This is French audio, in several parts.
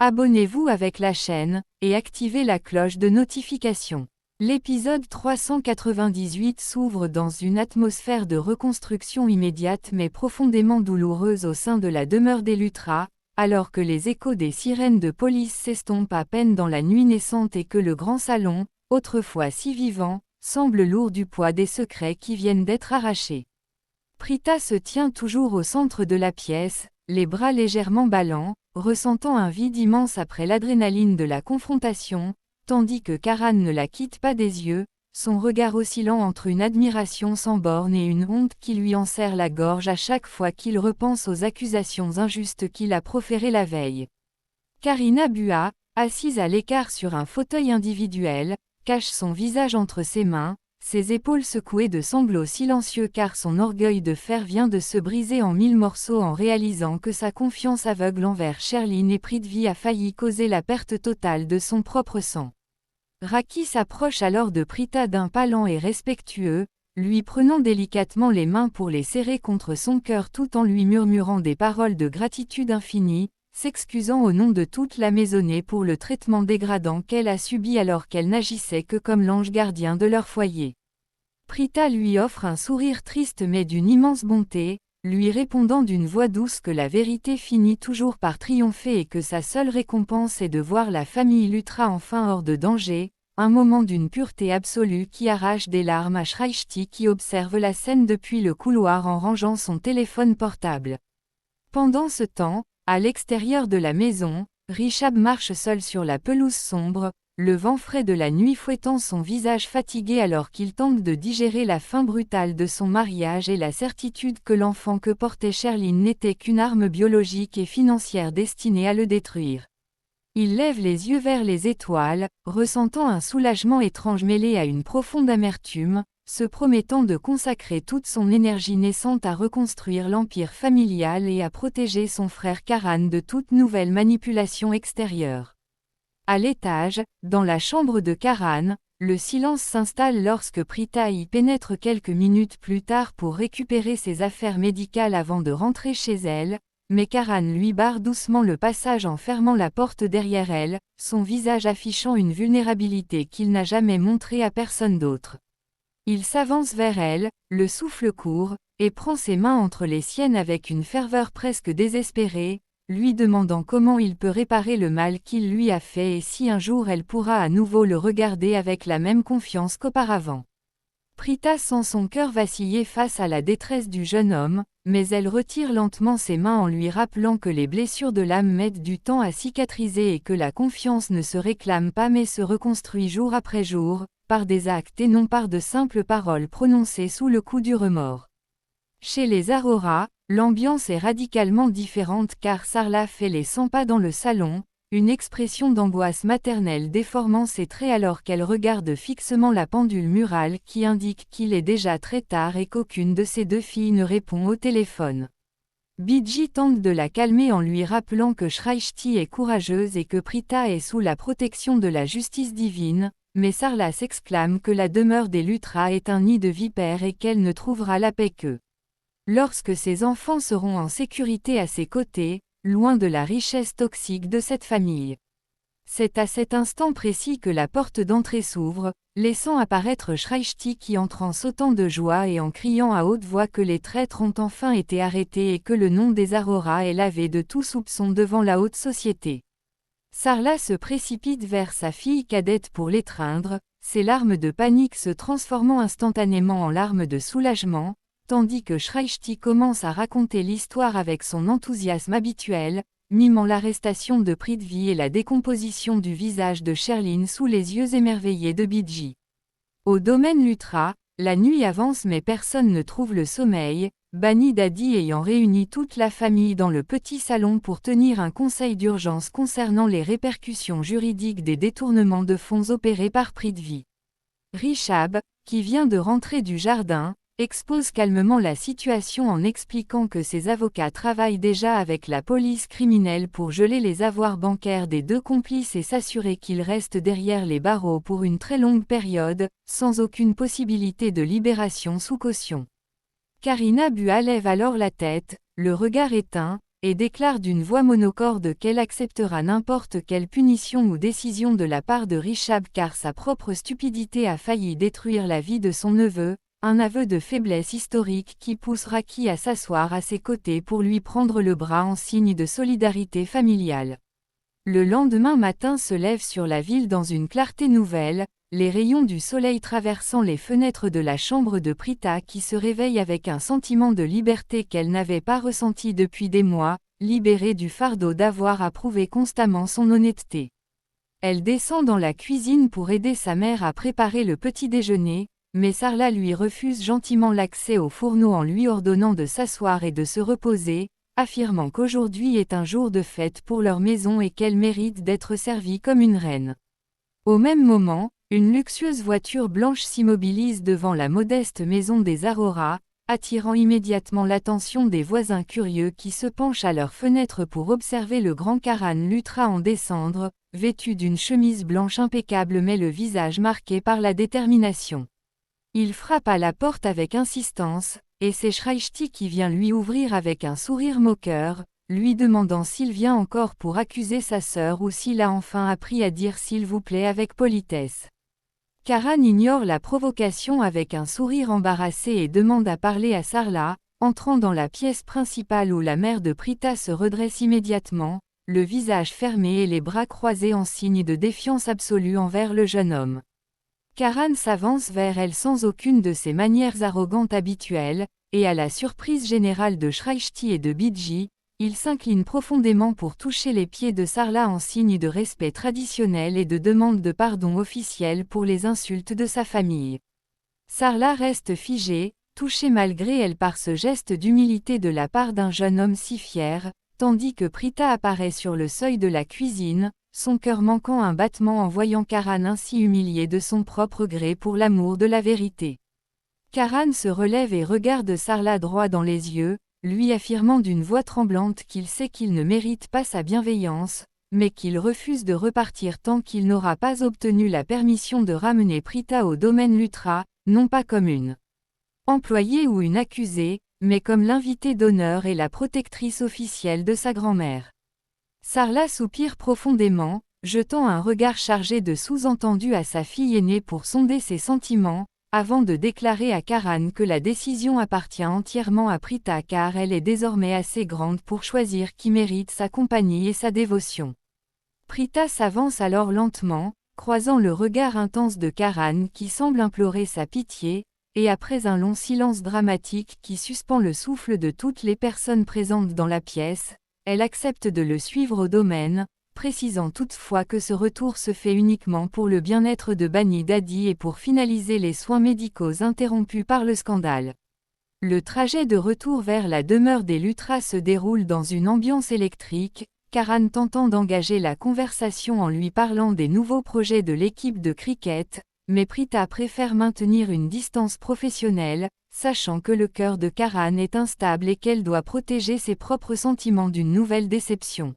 Abonnez-vous avec la chaîne, et activez la cloche de notification. L'épisode 398 s'ouvre dans une atmosphère de reconstruction immédiate mais profondément douloureuse au sein de la demeure des Lutra, alors que les échos des sirènes de police s'estompent à peine dans la nuit naissante et que le grand salon, autrefois si vivant, semble lourd du poids des secrets qui viennent d'être arrachés. Prita se tient toujours au centre de la pièce, les bras légèrement ballants, ressentant un vide immense après l'adrénaline de la confrontation, tandis que Karan ne la quitte pas des yeux, son regard oscillant entre une admiration sans borne et une honte qui lui enserre la gorge à chaque fois qu'il repense aux accusations injustes qu'il a proférées la veille. Karina Bua, assise à l'écart sur un fauteuil individuel, cache son visage entre ses mains, ses épaules secouées de sanglots silencieux car son orgueil de fer vient de se briser en 1000 morceaux en réalisant que sa confiance aveugle envers Sherline et Prithvi a failli causer la perte totale de son propre sang. Raki s'approche alors de Prita d'un pas lent et respectueux, lui prenant délicatement les mains pour les serrer contre son cœur tout en lui murmurant des paroles de gratitude infinie, s'excusant au nom de toute la maisonnée pour le traitement dégradant qu'elle a subi alors qu'elle n'agissait que comme l'ange gardien de leur foyer. Prita lui offre un sourire triste mais d'une immense bonté, lui répondant d'une voix douce que la vérité finit toujours par triompher et que sa seule récompense est de voir la famille Lutra enfin hors de danger, un moment d'une pureté absolue qui arrache des larmes à Shrishti qui observe la scène depuis le couloir en rangeant son téléphone portable. Pendant ce temps, à l'extérieur de la maison, Rishab marche seul sur la pelouse sombre, le vent frais de la nuit fouettant son visage fatigué alors qu'il tente de digérer la fin brutale de son mariage et la certitude que l'enfant que portait Sherline n'était qu'une arme biologique et financière destinée à le détruire. Il lève les yeux vers les étoiles, ressentant un soulagement étrange mêlé à une profonde amertume, se promettant de consacrer toute son énergie naissante à reconstruire l'empire familial et à protéger son frère Karan de toute nouvelle manipulation extérieure. À l'étage, dans la chambre de Karan, le silence s'installe lorsque Prita y pénètre quelques minutes plus tard pour récupérer ses affaires médicales avant de rentrer chez elle, mais Karan lui barre doucement le passage en fermant la porte derrière elle, son visage affichant une vulnérabilité qu'il n'a jamais montrée à personne d'autre. Il s'avance vers elle, le souffle court, et prend ses mains entre les siennes avec une ferveur presque désespérée, lui demandant comment il peut réparer le mal qu'il lui a fait et si un jour elle pourra à nouveau le regarder avec la même confiance qu'auparavant. Prita sent son cœur vaciller face à la détresse du jeune homme, mais elle retire lentement ses mains en lui rappelant que les blessures de l'âme mettent du temps à cicatriser et que la confiance ne se réclame pas mais se reconstruit jour après jour, par des actes et non par de simples paroles prononcées sous le coup du remords. Chez les Arora, l'ambiance est radicalement différente car Sarla fait les 100 pas dans le salon, une expression d'angoisse maternelle déformant ses traits alors qu'elle regarde fixement la pendule murale qui indique qu'il est déjà très tard et qu'aucune de ses deux filles ne répond au téléphone. Bidji tente de la calmer en lui rappelant que Shrishti est courageuse et que Prita est sous la protection de la justice divine, mais Sarla s'exclame que la demeure des Lutra est un nid de vipères et qu'elle ne trouvera la paix que lorsque ses enfants seront en sécurité à ses côtés, loin de la richesse toxique de cette famille. C'est à cet instant précis que la porte d'entrée s'ouvre, laissant apparaître Shrishti qui entre en sautant de joie et en criant à haute voix que les traîtres ont enfin été arrêtés et que le nom des Arora est lavé de tout soupçon devant la haute société. Sarla se précipite vers sa fille cadette pour l'étreindre, ses larmes de panique se transformant instantanément en larmes de soulagement, tandis que Shrishti commence à raconter l'histoire avec son enthousiasme habituel, mimant l'arrestation de Prithvi et la décomposition du visage de Sherline sous les yeux émerveillés de Bidji. Au domaine Lutra, la nuit avance mais personne ne trouve le sommeil, Bani Dadi ayant réuni toute la famille dans le petit salon pour tenir un conseil d'urgence concernant les répercussions juridiques des détournements de fonds opérés par Prithvi. Rishab, qui vient de rentrer du jardin, expose calmement la situation en expliquant que ses avocats travaillent déjà avec la police criminelle pour geler les avoirs bancaires des deux complices et s'assurer qu'ils restent derrière les barreaux pour une très longue période, sans aucune possibilité de libération sous caution. Karina Bua lève alors la tête, le regard éteint, et déclare d'une voix monocorde qu'elle acceptera n'importe quelle punition ou décision de la part de Rishab car sa propre stupidité a failli détruire la vie de son neveu, un aveu de faiblesse historique qui pousse Raki à s'asseoir à ses côtés pour lui prendre le bras en signe de solidarité familiale. Le lendemain matin se lève sur la ville dans une clarté nouvelle, les rayons du soleil traversant les fenêtres de la chambre de Prita qui se réveille avec un sentiment de liberté qu'elle n'avait pas ressenti depuis des mois, libérée du fardeau d'avoir à prouver constamment son honnêteté. Elle descend dans la cuisine pour aider sa mère à préparer le petit déjeuner, mais Sarla lui refuse gentiment l'accès au fourneau en lui ordonnant de s'asseoir et de se reposer, affirmant qu'aujourd'hui est un jour de fête pour leur maison et qu'elle mérite d'être servie comme une reine. Au même moment, une luxueuse voiture blanche s'immobilise devant la modeste maison des Aurora, attirant immédiatement l'attention des voisins curieux qui se penchent à leurs fenêtres pour observer le grand Karan Lutra en descendre, vêtu d'une chemise blanche impeccable mais le visage marqué par la détermination. Il frappe à la porte avec insistance, et c'est Shraichti qui vient lui ouvrir avec un sourire moqueur, lui demandant s'il vient encore pour accuser sa sœur ou s'il a enfin appris à dire s'il vous plaît avec politesse. Karan ignore la provocation avec un sourire embarrassé et demande à parler à Sarla, entrant dans la pièce principale où la mère de Prita se redresse immédiatement, le visage fermé et les bras croisés en signe de défiance absolue envers le jeune homme. Karan s'avance vers elle sans aucune de ses manières arrogantes habituelles, et à la surprise générale de Shraichti et de Bidji, il s'incline profondément pour toucher les pieds de Sarla en signe de respect traditionnel et de demande de pardon officiel pour les insultes de sa famille. Sarla reste figée, touchée malgré elle par ce geste d'humilité de la part d'un jeune homme si fier, tandis que Prita apparaît sur le seuil de la cuisine, son cœur manquant un battement en voyant Karan ainsi humilié de son propre gré pour l'amour de la vérité. Karan se relève et regarde Sarla droit dans les yeux, lui affirmant d'une voix tremblante qu'il sait qu'il ne mérite pas sa bienveillance, mais qu'il refuse de repartir tant qu'il n'aura pas obtenu la permission de ramener Prita au domaine Lutra, non pas comme une employée ou une accusée, mais comme l'invitée d'honneur et la protectrice officielle de sa grand-mère. Sarla soupire profondément, jetant un regard chargé de sous-entendus à sa fille aînée pour sonder ses sentiments, avant de déclarer à Karan que la décision appartient entièrement à Prita car elle est désormais assez grande pour choisir qui mérite sa compagnie et sa dévotion. Prita s'avance alors lentement, croisant le regard intense de Karan qui semble implorer sa pitié, et après un long silence dramatique qui suspend le souffle de toutes les personnes présentes dans la pièce, elle accepte de le suivre au domaine, précisant toutefois que ce retour se fait uniquement pour le bien-être de Bani Dadi et pour finaliser les soins médicaux interrompus par le scandale. Le trajet de retour vers la demeure des Lutra se déroule dans une ambiance électrique, Karan tentant d'engager la conversation en lui parlant des nouveaux projets de l'équipe de cricket, mais Prita préfère maintenir une distance professionnelle, sachant que le cœur de Karan est instable et qu'elle doit protéger ses propres sentiments d'une nouvelle déception.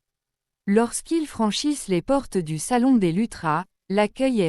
Lorsqu'ils franchissent les portes du salon des Lutra, l'accueil est